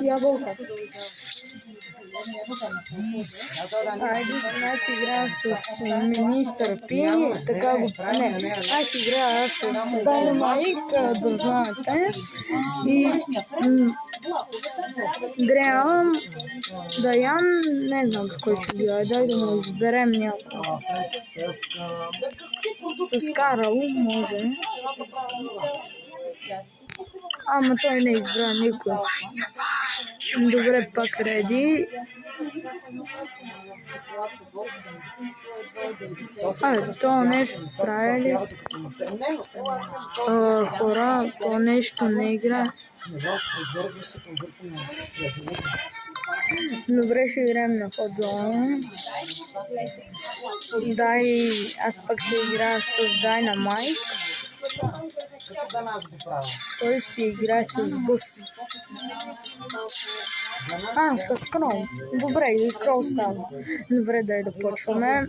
Ябълка. Айде, аз играя с министър Пи, така го... Не, аз играя с Дайнамайк, да знаете. И Греъм, Даян, не знам с кой ще играе, дай да му изберем някой. С Карл, може. Ама той не избра никой. Добре, пак реди. То нещо прави ли? Хора, то нещо не играе. Добре, ще играем на ход зона. Дай, аз пък ще играя с Dynamite. Той ще играе с Бъс. С Крол. Добре, и Крол става. Добре, дай да почваме.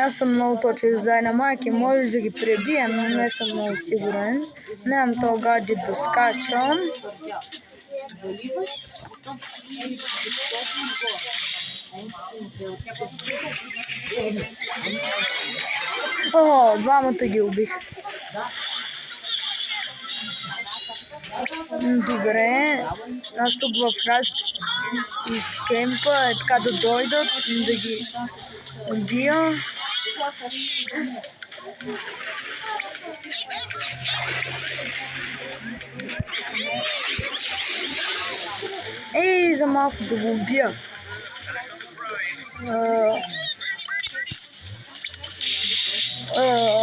Аз съм много точен с Dynamite и може да ги пребием, но не съм много сигурен. Нямам този гаджет да скачам. Двамата ги убих. Добре, аз тук в Раст и с кемпа така да дойдат, да ги убия. За малко да го убия.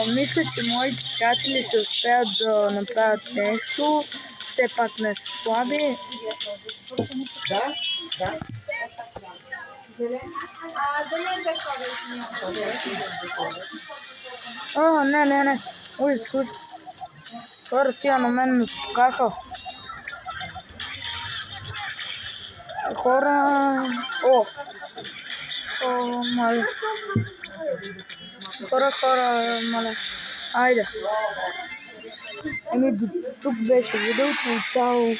Мисля, че моите приятели ще успеят да направят нещо. Все пак не са слаби. Не. Ужас. Хора, тия на мен ме спукаха. Хора... Маля. Хора, маля. Айде. До тук беше видеото. Чао.